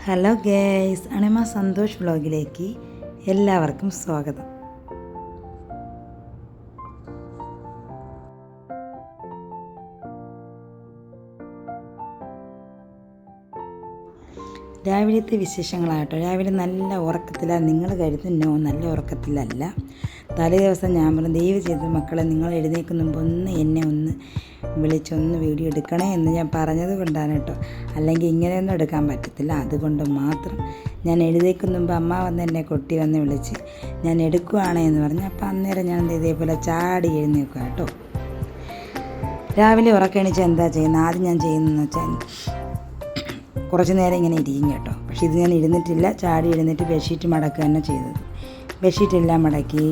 Hello guys, അണിമ Santhosh വ്ളോഗിലേക്ക് എല്ലാവർക്കും സ്വാഗതം. രാവിലത്തെ വിശേഷങ്ങളാകട്ടോ. രാവിലെ നല്ല ഉറക്കത്തിലാണ്. നിങ്ങൾ കരുതുന്നോ നല്ല ഉറക്കത്തിലല്ല. തലേ ദിവസം ഞാൻ പറഞ്ഞു, ദയവ് ചെയ്ത് മക്കളെ നിങ്ങൾ എഴുന്നേൽക്കുന്ന മുമ്പ് എന്നെ വിളിച്ചൊന്ന് വീഡിയോ എടുക്കണേ എന്ന് ഞാൻ പറഞ്ഞത് കൊണ്ടാണ് കേട്ടോ. അല്ലെങ്കിൽ ഇങ്ങനെയൊന്നും എടുക്കാൻ പറ്റത്തില്ല. അതുകൊണ്ട് മാത്രം ഞാൻ എഴുന്നേൽക്കുന്ന മുമ്പ് അമ്മ വന്ന് എന്നെ കൊട്ടി വന്ന് വിളിച്ച് ഞാൻ എടുക്കുവാണേ എന്ന് പറഞ്ഞു. അപ്പം അന്നേരം ഞാൻ ഇതേപോലെ ചാടി എഴുന്നേൽക്കുക കേട്ടോ. രാവിലെ ഉറക്കണിച്ച് എന്താ ചെയ്യുന്നത്? ആദ്യം ഞാൻ ചെയ്യുന്നതെന്ന് വെച്ചാൽ കുറച്ച് നേരം ഇങ്ങനെ ഇരിക്കും കേട്ടോ. പക്ഷേ ഇത് ഞാൻ ഇരുന്നിട്ടില്ല. ചാടി എഴുന്നേറ്റ് ബെഡ്ഷീറ്റ് മടക്കുക തന്നെ ചെയ്തത്. ബെഡ്ഷീറ്റെല്ലാം മടക്കി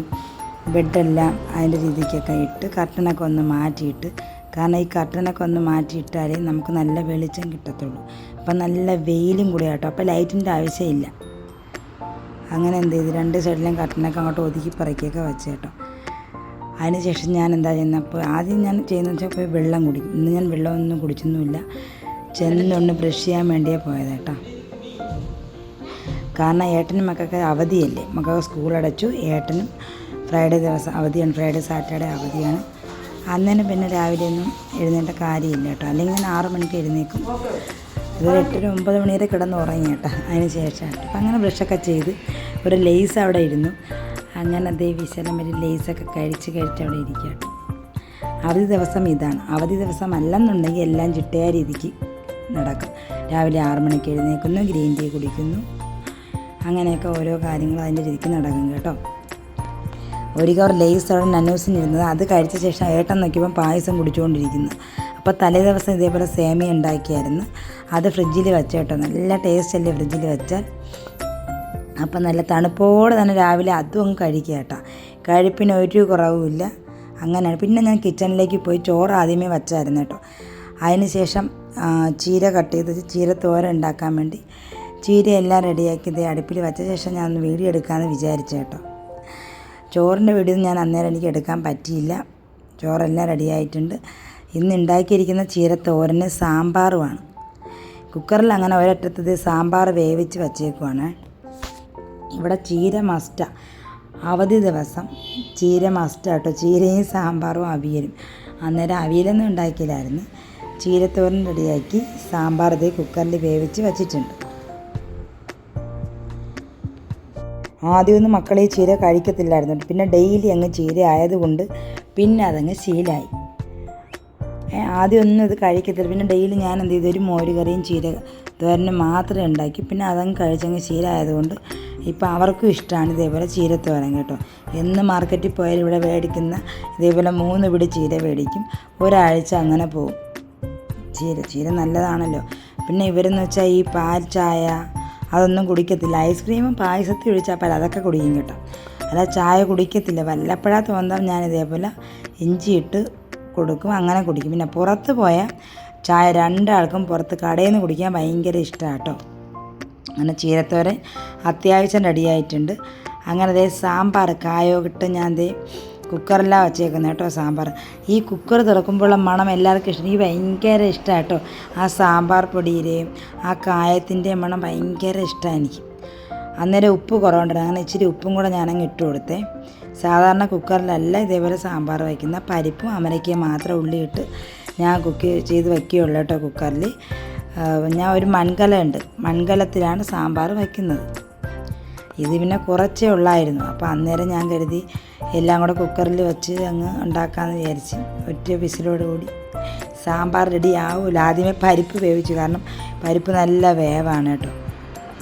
ബെഡെല്ലാം അതിൻ്റെ രീതിക്കൊക്കെ ഇട്ട് കർട്ടനൊക്കെ ഒന്ന് മാറ്റിയിട്ട്, കാരണം ഈ കർട്ടനൊക്കെ ഒന്ന് മാറ്റിയിട്ടാലേ നമുക്ക് നല്ല വെളിച്ചം കിട്ടത്തുള്ളൂ. അപ്പം നല്ല വെയിലും കൂടി കേട്ടോ. അപ്പോൾ ലൈറ്റിൻ്റെ ആവശ്യമില്ല. അങ്ങനെ എന്ത് ചെയ്ത് രണ്ട് സൈഡിലും കർട്ടനൊക്കെ അങ്ങോട്ട് ഒതുക്കി പറക്കിയൊക്കെ വെച്ച് കേട്ടോ. അതിന് ശേഷം ഞാൻ എന്താ ചെയ്യുന്നപ്പോൾ ആദ്യം ഞാൻ ചെയ്യുന്നത് വെച്ചാൽ പോയി വെള്ളം കുടിക്കും. ഇന്ന് ഞാൻ വെള്ളമൊന്നും കുടിച്ചൊന്നുമില്ല. ചെന്നൊന്ന് ബ്രഷ് ചെയ്യാൻ വേണ്ടിയേ പോയത് കേട്ടോ. കാരണം ഏട്ടനും മക്കൾക്ക് അവധിയല്ലേ, മക്കൾക്ക് സ്കൂളടച്ചു. ഏട്ടനും ഫ്രൈഡേ ദിവസം അവധിയാണ്, ഫ്രൈഡേ സാറ്റർഡേ അവധിയാണ്. അന്നേരം പിന്നെ രാവിലെ ഒന്നും എഴുന്നേണ്ട കാര്യമില്ല കേട്ടോ. അല്ലെങ്കിൽ ഞാൻ 6 മണിക്ക് എഴുന്നേക്കും. ഇതൊരു 8-9 മണി വരെ കിടന്ന് ഉറങ്ങി കേട്ടോ. അതിന് ശേഷം അപ്പം അങ്ങനെ ബ്രഷൊക്കെ ചെയ്ത് ഒരു ലേസ് അവിടെ ഇരുന്നു. അങ്ങനെ അതേ വിശലം വരെ ലേസൊക്കെ കഴിച്ച് അവിടെ ഇരിക്കുക കേട്ടോ. അവധി ദിവസം ഇതാണ്. അവധി ദിവസം അല്ലെന്നുണ്ടെങ്കിൽ എല്ലാം ചിട്ടയായ രീതിക്ക് നടക്കും. രാവിലെ 6 മണിക്ക് എഴുന്നേൽക്കുന്നു, ഗ്രീൻ ടീ കുടിക്കുന്നു, അങ്ങനെയൊക്കെ ഓരോ കാര്യങ്ങളും അതിൻ്റെ രീതിക്ക് നടക്കും കേട്ടോ. ഒരു കവർ ലേസ് അവിടെ നന്നൂസിനിരുന്നത്, അത് കഴിച്ച ശേഷം ഏട്ടൻ നോക്കിയപ്പോൾ പായസം കുടിച്ചുകൊണ്ടിരിക്കുന്നു. അപ്പോൾ തലേ ദിവസം ഇതേപോലെ സേമിയ ഉണ്ടാക്കിയായിരുന്നു. അത് ഫ്രിഡ്ജിൽ വെച്ച കേട്ടോ. നല്ല ടേസ്റ്റ് അല്ലേ ഫ്രിഡ്ജിൽ വെച്ചാൽ. അപ്പം നല്ല തണുപ്പോടെ തന്നെ രാവിലെ അതും അങ്ങ് കഴിക്കുക കേട്ടോ. കഴിപ്പിന് ഒരു കുറവുമില്ല. അങ്ങനെയാണ്. പിന്നെ ഞാൻ കിച്ചണിലേക്ക് പോയി ചോറ് ആദ്യമേ വച്ചായിരുന്നു കേട്ടോ. അതിന് ശേഷം ചീര കട്ട് ചെയ്ത് ചീര തോരൻ ഉണ്ടാക്കാൻ വേണ്ടി ചീരയെല്ലാം റെഡിയാക്കി ഇത് അടുപ്പിൽ വെച്ച ശേഷം ഞാൻ ഒന്ന് വീഡിയോ എടുക്കാമെന്ന് വിചാരിച്ചു കേട്ടോ. ചോറിൻ്റെ വീഡിയോ ഞാൻ അന്നേരം എനിക്ക് എടുക്കാൻ പറ്റിയില്ല. ചോറെല്ലാം റെഡിയായിട്ടുണ്ട്. ഇന്ന് ഉണ്ടാക്കിയിരിക്കുന്ന ചീര തോരന് സാമ്പാറുമാണ്. കുക്കറിൽ അങ്ങനെ ഒരറ്റത്തത് സാമ്പാർ വേവിച്ച് വച്ചേക്കുവാണ്. ഇവിടെ ചീര മസ്റ്റാണ്. അവധി ദിവസം ചീര മസ്റ്റാണ് കേട്ടോ. ചീരയും സാമ്പാറും അവിയലും. അന്നേരം അവിയലൊന്നും ഉണ്ടാക്കിയില്ലായിരുന്നു. ചീരത്തോരൻ റെഡിയാക്കി സാമ്പാർ ഇതേ കുക്കറിൽ വേവിച്ച് വച്ചിട്ടുണ്ട്. ആദ്യമൊന്നും മക്കളെ ചീര കഴിക്കത്തില്ലായിരുന്നു. പിന്നെ ഡെയിലി അങ്ങ് ചീര ആയതുകൊണ്ട് പിന്നെ അതങ്ങ് ശീലമായി. ആദ്യമൊന്നും ഇത് കഴിക്കത്തില്ല. പിന്നെ ഡെയിലി ഞാൻ എന്ത് ചെയ്തു, ഒരു മോര് കറിയും ചീര തോരനും മാത്രമേ ഉണ്ടാക്കി. പിന്നെ അതങ്ങ് കഴിച്ചങ്ങ് ശീലമായതുകൊണ്ട് ഇപ്പം അവർക്കും ഇഷ്ടമാണ് ഇതേപോലെ ചീരത്തോരൻ കേട്ടോ. എന്ന് മാർക്കറ്റിൽ പോയാൽ ഇവിടെ മേടിക്കുന്ന ഇതേപോലെ 3 പിടി ചീര മേടിക്കും. ഒരാഴ്ച അങ്ങനെ പോകും. ചീര നല്ലതാണല്ലോ. പിന്നെ ഇവരെന്ന് വെച്ചാൽ ഈ പാൽ ചായ അതൊന്നും കുടിക്കത്തില്ല. ഐസ്ക്രീമും പായസത്തിൽ ഒഴിച്ചാൽ അതൊക്കെ കുടിക്കും കേട്ടോ. അല്ല ചായ കുടിക്കത്തില്ല. വല്ലപ്പോഴാ തോന്നാം ഞാൻ ഇതേപോലെ ഇഞ്ചി ഇട്ട് കൊടുക്കും, അങ്ങനെ കുടിക്കും. പിന്നെ പുറത്ത് പോയാൽ ചായ രണ്ടാൾക്കും പുറത്ത് കടയിൽ നിന്ന് കുടിക്കാൻ ഭയങ്കര ഇഷ്ടമാണ് കേട്ടോ. അങ്ങനെ ചീരത്തോരൻ അത്യാവശ്യം റെഡിയായിട്ടുണ്ട്. അങ്ങനെ ദേ സാമ്പാർ കായോ ഇട്ട് ഞാൻ ദേ കുക്കറിലാണ് വച്ചേക്കുന്നത് കേട്ടോ. സാമ്പാർ ഈ കുക്കർ തുറക്കുമ്പോഴുള്ള മണം എല്ലാവർക്കും ഇഷ്ടം. എനിക്ക് ഭയങ്കര ഇഷ്ടമാണ് കേട്ടോ. ആ സാമ്പാർ പൊടിയുടെയും ആ കായത്തിൻ്റെയും മണം ഭയങ്കര ഇഷ്ടമാണ് എനിക്ക്. അന്നേരം ഉപ്പ് കുറവുണ്ടായിരുന്നു. അങ്ങനെ ഇച്ചിരി ഉപ്പും കൂടെ ഞാനങ്ങ് ഇട്ട് കൊടുത്തേ. സാധാരണ കുക്കറിലല്ല ഇതേപോലെ സാമ്പാർ വയ്ക്കുന്ന. പരിപ്പും അമരയ്ക്കയും മാത്രം ഉള്ളിയിട്ട് ഞാൻ കുക്ക് ചെയ്ത് വയ്ക്കുകയുള്ളൂ കേട്ടോ. കുക്കറിൽ ഞാൻ ഒരു മൺകലമുണ്ട്, മൺകലത്തിലാണ് സാമ്പാർ വയ്ക്കുന്നത്. ഇത് പിന്നെ കുറച്ചേ ഉള്ളായിരുന്നു. അപ്പോൾ അന്നേരം ഞാൻ കരുതി എല്ലാം കൂടെ കുക്കറിൽ വെച്ച് അങ്ങ് ഉണ്ടാക്കാമെന്ന് വിചാരിച്ച് ഒറ്റ വിസിലോടുകൂടി സാമ്പാർ റെഡി ആവില്ല. ആദ്യമേ പരിപ്പ് വേവിച്ചു, കാരണം പരിപ്പ് നല്ല വേവാണ് കേട്ടോ.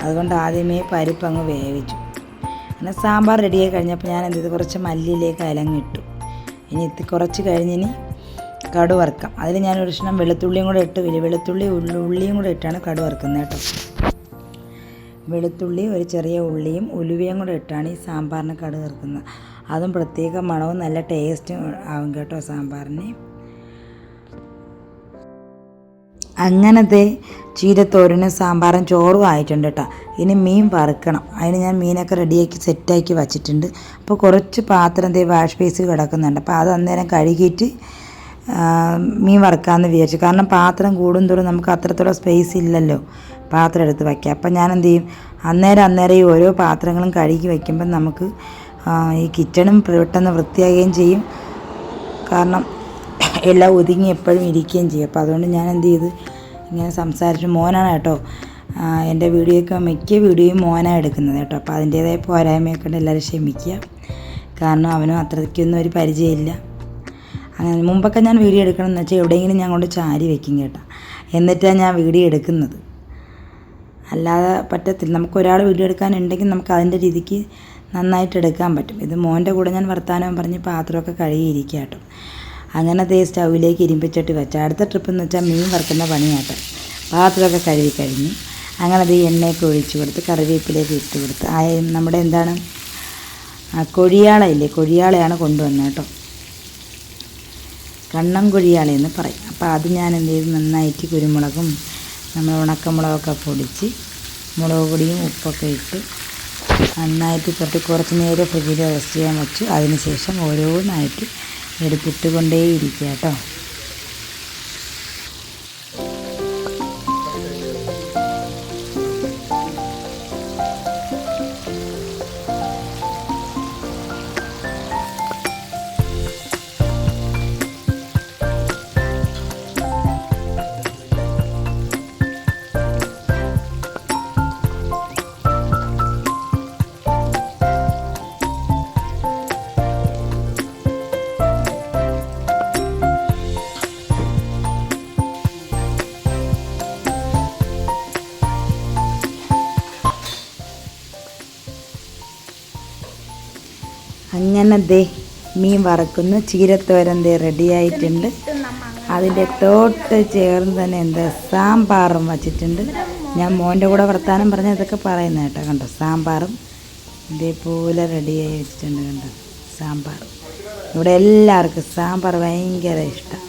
അതുകൊണ്ട് ആദ്യമേ പരിപ്പ് അങ്ങ് വേവിച്ചു. അങ്ങനെ സാമ്പാർ റെഡിയായി കഴിഞ്ഞപ്പോൾ ഞാൻ എന്ത് ചെയ്തു, കുറച്ച് മല്ലിയിലേക്ക് അലങ്ങിട്ടു. ഇനി കുറച്ച് കഴിഞ്ഞിനി കടു വറുക്കാം. അതിൽ ഞാൻ ഒരു കഷ്ണം വെളുത്തുള്ളിയും കൂടെ ഇട്ട്, ഉള്ളിയും കൂടെ ഇട്ടാണ് കടു വറുക്കുന്നത് കേട്ടോ. വെളുത്തുള്ളി, ഒരു ചെറിയ ഉള്ളിയും ഉലുവയും കൂടെ ഇട്ടാണ് ഈ സാമ്പാറിന് കടു വറുക്കുന്നത്. അതും പ്രത്യേക മണവും നല്ല ടേസ്റ്റും ആവും കേട്ടോ സാമ്പാറിന്. അങ്ങനത്തെ ചീരത്തോരനും സാമ്പാറും ചോറും ആയിട്ടുണ്ട് കേട്ടോ. ഇനി മീൻ വറുക്കണം. അതിന് ഞാൻ മീനൊക്കെ റെഡിയാക്കി സെറ്റാക്കി വച്ചിട്ടുണ്ട്. അപ്പോൾ കുറച്ച് പാത്രം വാഷ് ബേസിൽ കിടക്കുന്നുണ്ട്. അപ്പോൾ അത് അന്നേരം കഴുകിയിട്ട് മീൻ വറുക്കാമെന്ന് വിചാരിച്ചു. കാരണം പാത്രം കൂടുന്തോറും നമുക്ക് അത്രത്തോളം സ്പേസ് ഇല്ലല്ലോ. പാത്രം എടുത്ത് വയ്ക്കുക. അപ്പം ഞാൻ എന്ത് ചെയ്യും, അന്നേരം ഈ ഓരോ പാത്രങ്ങളും കഴുകി വയ്ക്കുമ്പം നമുക്ക് ഈ കിച്ചണും പെട്ടെന്ന് വൃത്തിയാകുകയും ചെയ്യും. കാരണം എല്ലാം ഒതുങ്ങി എപ്പോഴും ഇരിക്കുകയും ചെയ്യും. അപ്പോൾ അതുകൊണ്ട് ഞാൻ എന്ത് ചെയ്ത് ഇങ്ങനെ സംസാരിച്ച്, മോനാണ് കേട്ടോ എൻ്റെ മിക്ക വീഡിയോയും മോനാണ് എടുക്കുന്നത് കേട്ടോ. അപ്പോൾ അതിൻ്റേതായ പോരായ്മയൊക്കെ ഉണ്ട്, എല്ലാവരും ക്ഷമിക്കുക. കാരണം അവനും അത്രയ്ക്കൊന്നും ഒരു പരിചയമില്ല. അങ്ങനെ മുമ്പൊക്കെ ഞാൻ വീഡിയോ എടുക്കണമെന്ന് വെച്ചാൽ എവിടെയെങ്കിലും ഞാൻ കൊണ്ട് ചാരി വെക്കും കേട്ടോ, എന്നിട്ടാണ് ഞാൻ വീഡിയോ എടുക്കുന്നത്. അല്ലാതെ പറ്റത്തില്ല. നമുക്ക് ഒരാൾ വീഡിയോ എടുക്കാനുണ്ടെങ്കിൽ നമുക്ക് അതിൻ്റെ രീതിക്ക് നന്നായിട്ട് എടുക്കാൻ പറ്റും. ഇത് മോൻ്റെ കൂടെ ഞാൻ വർത്താനം പറഞ്ഞ് പാത്രമൊക്കെ കഴുകിയിരിക്കുക കേട്ടോ. അങ്ങനെ സ്റ്റൗവിലേക്ക് ഇരുമ്പിച്ചിട്ട് വെച്ചാൽ അടുത്ത ട്രിപ്പ് എന്ന് വെച്ചാൽ മീൻ വറുക്കുന്ന പണിയാട്ടോ. പാത്രമൊക്കെ കഴുകി കഴിഞ്ഞ് അങ്ങനെ എണ്ണയൊക്കെ ഒഴിച്ച് കൊടുത്ത് കറിവേപ്പിലേക്ക് ഇട്ട് കൊടുത്ത് നമ്മുടെ എന്താണ് കൊഴിയാളയില്ലേ, കൊഴിയാളയാണ് കൊണ്ടുവന്നത് കേട്ടോ. കണ്ണം കൊഴിയാളയെന്ന് പറയും. അപ്പോൾ അത് ഞാൻ എന്ത് ചെയ്ത് നന്നായിട്ട് കുരുമുളകും നമ്മൾ ഉണക്കമുളകൊക്കെ പൊടിച്ച് മുളക് പൊടിയും ഉപ്പൊക്കെ ഇട്ട് നന്നായിട്ട് കുറച്ച് നേരം ഫ്രിഡ്ജിൽ റെസ്റ്റ് ചെയ്യാൻ വെച്ചു. അതിന് ശേഷം ഓരോന്നായിട്ട് എടുത്തിട്ട് കൊണ്ടേയിരിക്കുക കേട്ടോ. അങ്ങനെ മീൻ വറക്കുന്നു. ചീരത്തോരൻ റെഡി ആയിട്ടുണ്ട്. അതിൻ്റെ തൊട്ട് ചേർന്ന് തന്നെ സാമ്പാറും വച്ചിട്ടുണ്ട്. ഞാൻ മോൻ്റെ കൂടെ വർത്താനം പറഞ്ഞ ഇതൊക്കെ പറയുന്നത് കേട്ടോ. കണ്ടോ, സാമ്പാറും ഇതേപോലെ റെഡിയായി വെച്ചിട്ടുണ്ട്. കണ്ടോ സാമ്പാർ. ഇവിടെ എല്ലാവർക്കും സാമ്പാർ ഭയങ്കര ഇഷ്ടം.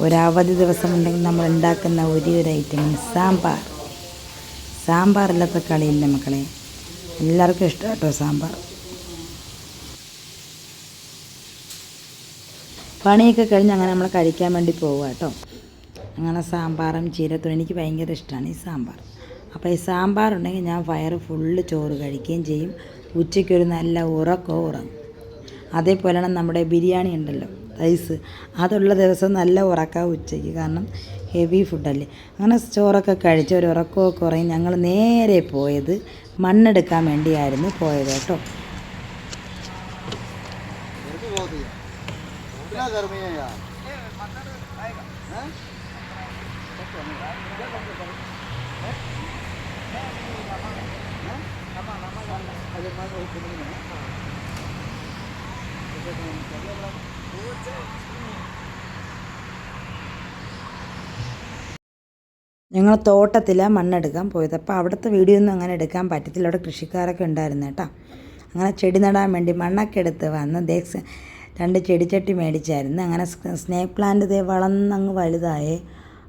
ഒരവധി ദിവസം ഉണ്ടെങ്കിൽ നമ്മൾ ഉണ്ടാക്കുന്ന ഒരു ഐറ്റം സാമ്പാർ. സാമ്പാറില്ലാത്ത കളിയില്ല മക്കളെ, എല്ലാവർക്കും ഇഷ്ടം കേട്ടോ സാമ്പാർ. പണിയൊക്കെ കഴിഞ്ഞ് അങ്ങനെ നമ്മൾ കഴിക്കാൻ വേണ്ടി പോവുക കേട്ടോ. അങ്ങനെ സാമ്പാറും ചീരത്തോരൻ എനിക്ക് ഭയങ്കര ഇഷ്ടമാണ് ഈ സാമ്പാർ. അപ്പോൾ ഈ സാമ്പാർ ഉണ്ടെങ്കിൽ ഞാൻ വയറ് ഫുള്ള് ചോറ് കഴിക്കുകയും ചെയ്യും. ഉച്ചയ്ക്കൊരു നല്ല ഉറക്കവും ഉറങ്ങും. അതേപോലെയാണ് നമ്മുടെ ബിരിയാണി ഉണ്ടല്ലോ, റൈസ്, അതുള്ള ദിവസം നല്ല ഉറക്കാവും ഉച്ചയ്ക്ക്. കാരണം ഹെവി ഫുഡല്ലേ. അങ്ങനെ ചോറൊക്കെ കഴിച്ച് ഒരു ഉറക്കമൊക്കെ ഉറങ്ങി ഞങ്ങൾ നേരെ പോയത് മണ്ണെടുക്കാൻ വേണ്ടിയായിരുന്നു പോയത് കേട്ടോ. गर्मी है यार। ഞങ്ങൾ തോട്ടത്തിലാണ് മണ്ണെടുക്കാൻ പോയത്. അപ്പോൾ അവിടുത്തെ വീഡിയോ ഒന്നും അങ്ങനെ എടുക്കാൻ പറ്റത്തില്ല. അവിടെ കൃഷിക്കാരൊക്കെ ഉണ്ടായിരുന്നു കേട്ടോ. അങ്ങനെ ചെടി നടാൻ വേണ്ടി മണ്ണൊക്കെ എടുത്ത് വന്ന് 2 ചെടിച്ചട്ടി മേടിച്ചായിരുന്നു. അങ്ങനെ സ്നേക്ക് പ്ലാന്റ് വളർന്നങ്ങ് വലുതായേ.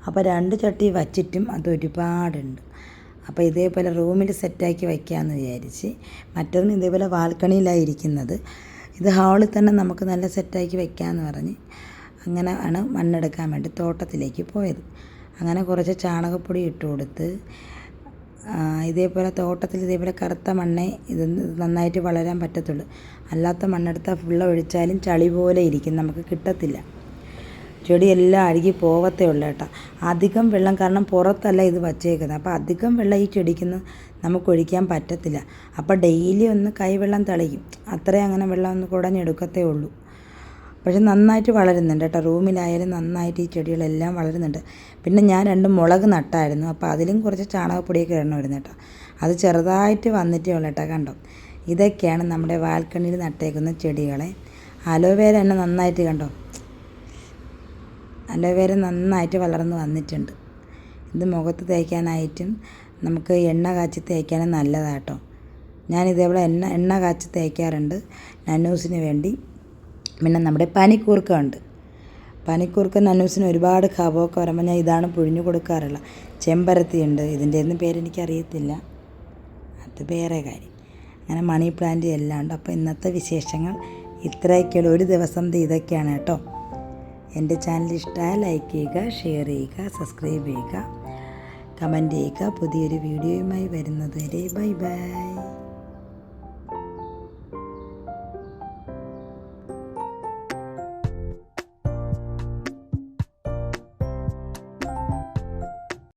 അപ്പോൾ 2 ചട്ടി വച്ചിട്ടും അതൊരുപാടുണ്ട്. അപ്പോൾ ഇതേപോലെ റൂമിൽ സെറ്റാക്കി വയ്ക്കാമെന്ന് വിചാരിച്ച്. മറ്റൊന്നും ഇതേപോലെ ബാൽക്കണിയിലാണ് ഇരിക്കുന്നത്. ഇത് ഹാളിൽ തന്നെ നമുക്ക് നല്ല സെറ്റാക്കി വയ്ക്കാമെന്ന് പറഞ്ഞ് അങ്ങനെ ആണ് മണ്ണെടുക്കാൻ വേണ്ടി തോട്ടത്തിലേക്ക് പോയത്. അങ്ങനെ കുറച്ച് ചാണകപ്പൊടി ഇട്ട് കൊടുത്ത് ഇതേപോലെ തോട്ടത്തിൽ ഇതേപോലെ കറുത്ത മണ്ണേ ഇത് നന്നായിട്ട് വളരാൻ പറ്റത്തുള്ളൂ. അല്ലാത്ത മണ്ണെടുത്താൽ ഫുള്ള് ഒഴിച്ചാലും ചളി പോലെ ഇരിക്കും, നമുക്ക് കിട്ടത്തില്ല. ചെടിയെല്ലാം അഴുകി പോകത്തേ ഉള്ളൂ കേട്ടോ. അധികം വെള്ളം, കാരണം പുറത്തല്ല ഇത് വച്ചേക്കുന്നത്. അപ്പോൾ അധികം വെള്ളം ഈ ചെടിക്കൊന്നും നമുക്ക് ഒഴിക്കാൻ പറ്റത്തില്ല. അപ്പോൾ ഡെയിലി ഒന്ന് കൈവെള്ളം തളിക്കും, അത്രയും അങ്ങനെ വെള്ളം ഒന്ന് കുടഞ്ഞെടുക്കത്തേ ഉള്ളൂ. പക്ഷെ നന്നായിട്ട് വളരുന്നുണ്ട് കേട്ടോ. റൂമിലായാലും നന്നായിട്ട് ഈ ചെടികളെല്ലാം വളരുന്നുണ്ട്. പിന്നെ ഞാൻ 2 മുളക് നട്ടായിരുന്നു. അപ്പോൾ അതിലും കുറച്ച് ചാണകപ്പൊടിയൊക്കെ ഇടണമായിരുന്നു കേട്ടോ. അത് ചെറുതായിട്ട് വന്നിട്ടേ ഉള്ളൂ കേട്ടോ. കണ്ടോ, ഇതൊക്കെയാണ് നമ്മുടെ ബാൽക്കണിയിൽ നട്ടേക്കുന്ന ചെടികളെ. അലോവേര തന്നെ നന്നായിട്ട് കണ്ടോ, അലോവേര നന്നായിട്ട് വളർന്ന് വന്നിട്ടുണ്ട്. ഇത് മുഖത്ത് തേക്കാനായിട്ടും നമുക്ക് എണ്ണ കാച്ചി തേക്കാനും നല്ലതാട്ടോ. ഞാൻ ഇതേപോലെ എണ്ണ കാച്ചി തേക്കാറുണ്ട് നന്നൂസിന് വേണ്ടി. പിന്നെ നമ്മുടെ പനിക്കൂർക്ക ഉണ്ട്. പനിക്കൂർക്ക നന്നൂസിന് ഒരുപാട് കഫമൊക്കെ വരുമ്പോൾ ഞാൻ ഇതാണ് പുഴിഞ്ഞു കൊടുക്കാറുള്ളത്. ചെമ്പരത്തി ഉണ്ട്, ഇതിൻ്റെ ഒന്നും പേരെനിക്കറിയത്തില്ല, അത് വേറെ കാര്യം. അങ്ങനെ മണി പ്ലാന്റ് എല്ലാം ഉണ്ട്. അപ്പോൾ ഇന്നത്തെ വിശേഷങ്ങൾ ഇത്രയൊക്കെയുള്ളൂ. ഒരു ദിവസം ഇതൊക്കെയാണ് കേട്ടോ. എൻ്റെ ചാനൽ ഇഷ്ടമായ ലൈക്ക് ചെയ്യുക, ഷെയർ ചെയ്യുക, സബ്സ്ക്രൈബ് ചെയ്യുക. കമൻറ്റ് ചെയ്യുക. പുതിയൊരു വീഡിയോയുമായി വരുന്നത് വരെ ബൈ ബൈ.